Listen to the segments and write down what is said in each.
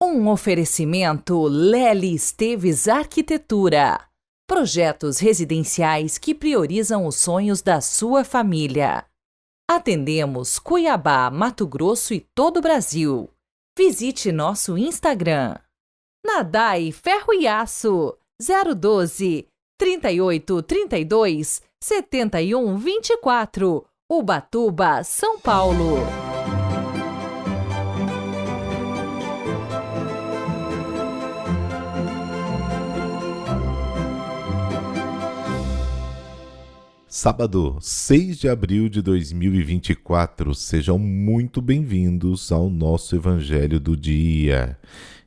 Um oferecimento Lely Esteves Arquitetura. Projetos residenciais que priorizam os sonhos da sua família. Atendemos Cuiabá, Mato Grosso e todo o Brasil. Visite nosso Instagram. Nadai Ferro e Aço 012 3832 7124, Ubatuba, São Paulo. Sábado, 6 de abril de 2024, sejam muito bem-vindos ao nosso Evangelho do Dia.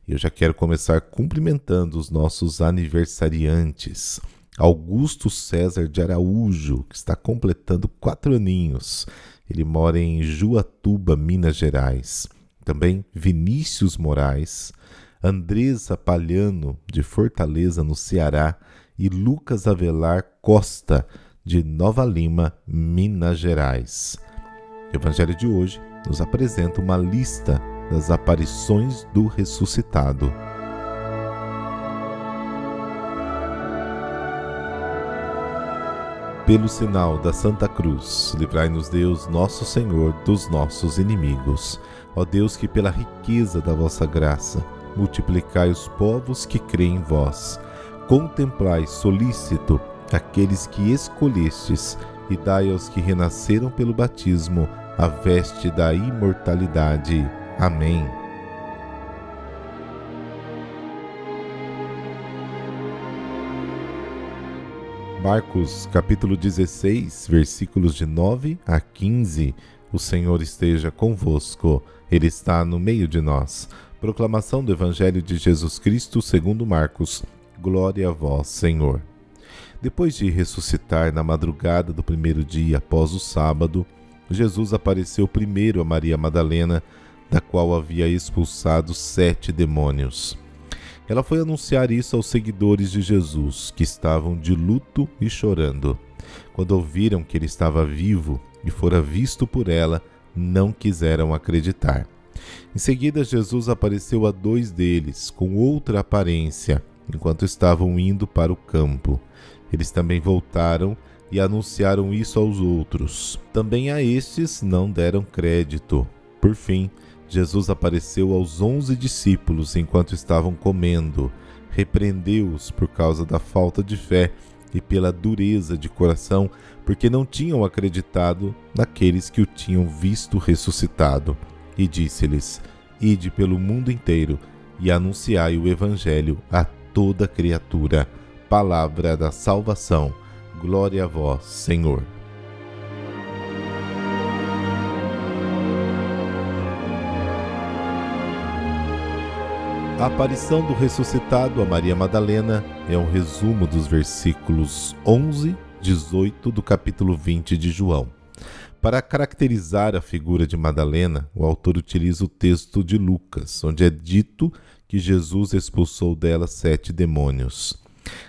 Eu já quero começar cumprimentando os nossos aniversariantes. Augusto César de Araújo, que está completando 4 aninhos. Ele mora em Juatuba, Minas Gerais. Também Vinícius Moraes, Andresa Palhano, de Fortaleza, no Ceará, e Lucas Avelar Costa, de Nova Lima, Minas Gerais. O Evangelho de hoje nos apresenta uma lista das aparições do ressuscitado. Pelo sinal da Santa Cruz, livrai-nos Deus, nosso Senhor, dos nossos inimigos. Ó Deus, que pela riqueza da vossa graça multiplicai os povos que creem em vós. Contemplai solícito aqueles que escolhestes e dai aos que renasceram pelo batismo a veste da imortalidade. Amém. Marcos, capítulo 16, versículos de 9 a 15. O Senhor esteja convosco, Ele está no meio de nós. Proclamação do Evangelho de Jesus Cristo segundo Marcos. Glória a vós, Senhor. Depois de ressuscitar na madrugada do primeiro dia após o sábado, Jesus apareceu primeiro a Maria Madalena, da qual havia expulsado 7 demônios. Ela foi anunciar isso aos seguidores de Jesus, que estavam de luto e chorando. Quando ouviram que ele estava vivo e fora visto por ela, não quiseram acreditar. Em seguida, Jesus apareceu a 2 deles, com outra aparência, enquanto estavam indo para o campo. Eles também voltaram e anunciaram isso aos outros. Também a estes não deram crédito. Por fim, Jesus apareceu aos 11 discípulos enquanto estavam comendo. Repreendeu-os por causa da falta de fé e pela dureza de coração, porque não tinham acreditado naqueles que o tinham visto ressuscitado. E disse-lhes: Ide pelo mundo inteiro e anunciai o Evangelho a toda criatura. Palavra da salvação. Glória a vós, Senhor. A aparição do ressuscitado a Maria Madalena é um resumo dos versículos 11, 18 do capítulo 20 de João. Para caracterizar a figura de Madalena, o autor utiliza o texto de Lucas, onde é dito que Jesus expulsou dela 7 demônios.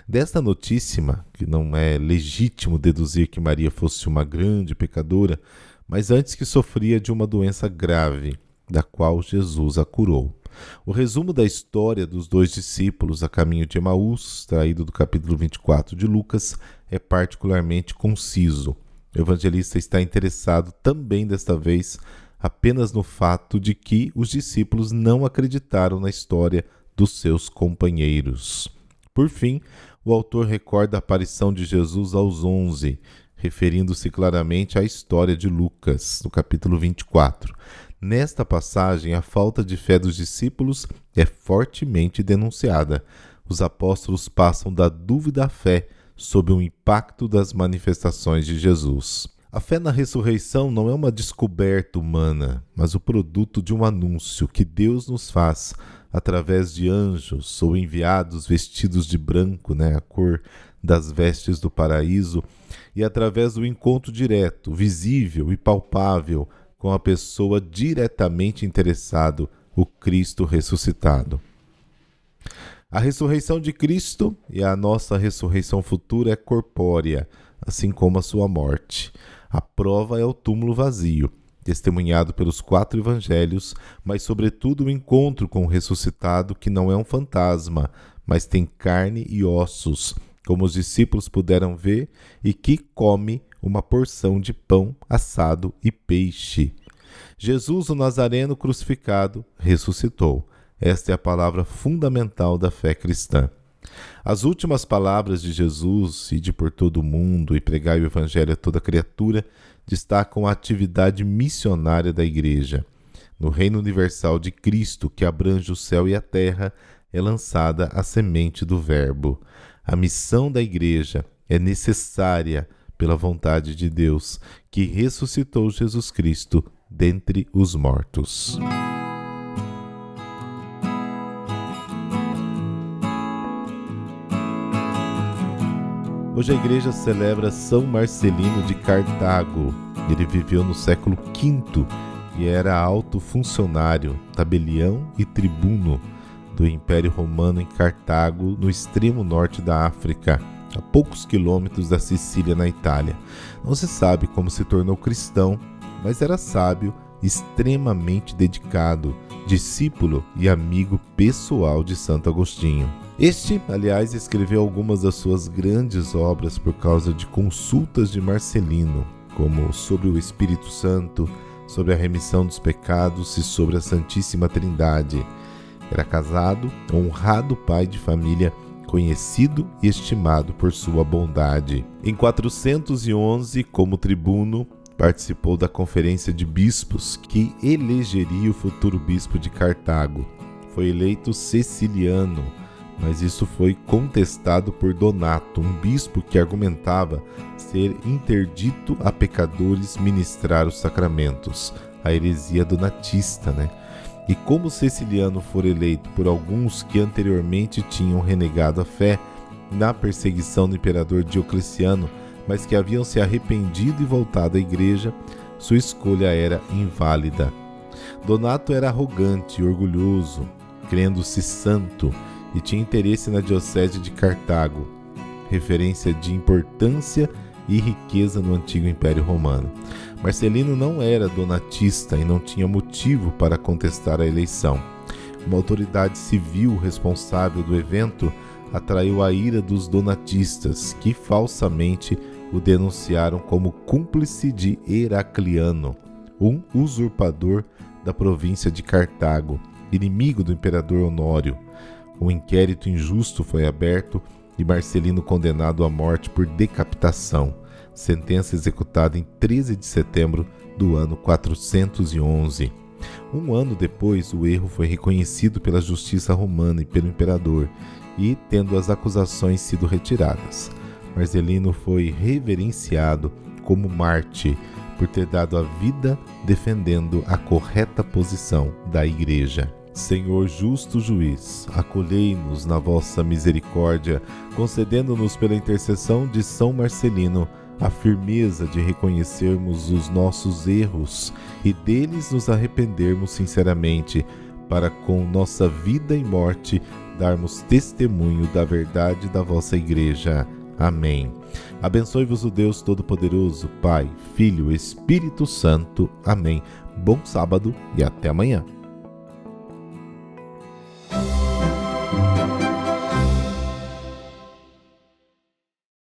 Desta notíssima, que não é legítimo deduzir que Maria fosse uma grande pecadora, mas antes que sofria de uma doença grave, da qual Jesus a curou. O resumo da história dos 2 discípulos a caminho de Emaús, extraído do capítulo 24 de Lucas, é particularmente conciso. O evangelista está interessado também desta vez apenas no fato de que os discípulos não acreditaram na história dos seus companheiros. Por fim, o autor recorda a aparição de Jesus aos 11, referindo-se claramente à história de Lucas, no capítulo 24. Nesta passagem, a falta de fé dos discípulos é fortemente denunciada. Os apóstolos passam da dúvida à fé sob o impacto das manifestações de Jesus. A fé na ressurreição não é uma descoberta humana, mas o produto de um anúncio que Deus nos faz através de anjos ou enviados vestidos de branco, a cor das vestes do paraíso, e através do encontro direto, visível e palpável com a pessoa diretamente interessada, o Cristo ressuscitado. A ressurreição de Cristo e a nossa ressurreição futura é corpórea, assim como a sua morte. A prova é o túmulo vazio, testemunhado pelos 4 evangelhos, mas sobretudo o encontro com o ressuscitado, que não é um fantasma, mas tem carne e ossos, como os discípulos puderam ver, e que come uma porção de pão assado e peixe. Jesus, o Nazareno crucificado, ressuscitou. Esta é a palavra fundamental da fé cristã. As últimas palavras de Jesus, ide por todo o mundo e pregai o evangelho a toda criatura, destacam a atividade missionária da Igreja. No reino universal de Cristo, que abrange o céu e a terra, é lançada a semente do Verbo. A missão da Igreja é necessária pela vontade de Deus, que ressuscitou Jesus Cristo dentre os mortos. Hoje a igreja celebra São Marcelino de Cartago. Ele viveu no século V e era alto funcionário, tabelião e tribuno do Império Romano em Cartago, no extremo norte da África, a poucos quilômetros da Sicília, na Itália. Não se sabe como se tornou cristão, mas era sábio, extremamente dedicado, discípulo e amigo pessoal de Santo Agostinho. Este, aliás, escreveu algumas das suas grandes obras por causa de consultas de Marcelino, como sobre o Espírito Santo, sobre a remissão dos pecados e sobre a Santíssima Trindade. Era casado, honrado pai de família, conhecido e estimado por sua bondade. Em 411, como tribuno, participou da Conferência de Bispos, que elegeria o futuro bispo de Cartago. Foi eleito Ceciliano, mas isso foi contestado por Donato, um bispo que argumentava ser interdito a pecadores ministrar os sacramentos, a heresia donatista, E como Ceciliano for eleito por alguns que anteriormente tinham renegado a fé na perseguição do imperador Diocleciano, mas que haviam se arrependido e voltado à igreja, sua escolha era inválida. Donato era arrogante e orgulhoso, crendo-se santo, e tinha interesse na diocese de Cartago, referência de importância e riqueza no antigo Império Romano. Marcelino não era donatista e não tinha motivo para contestar a eleição. Uma autoridade civil responsável do evento atraiu a ira dos donatistas, que falsamente o denunciaram como cúmplice de Heracliano, um usurpador da província de Cartago, inimigo do imperador Honório. Um inquérito injusto foi aberto e Marcelino condenado à morte por decapitação, sentença executada em 13 de setembro do ano 411. Um ano depois, o erro foi reconhecido pela justiça romana e pelo imperador, e, tendo as acusações sido retiradas, Marcelino foi reverenciado como mártir por ter dado a vida defendendo a correta posição da Igreja. Senhor justo juiz, acolhei-nos na vossa misericórdia, concedendo-nos pela intercessão de São Marcelino a firmeza de reconhecermos os nossos erros e deles nos arrependermos sinceramente, para com nossa vida e morte darmos testemunho da verdade da vossa Igreja. Amém. Abençoe-vos o Deus Todo-Poderoso, Pai, Filho, Espírito Santo. Amém. Bom sábado e até amanhã.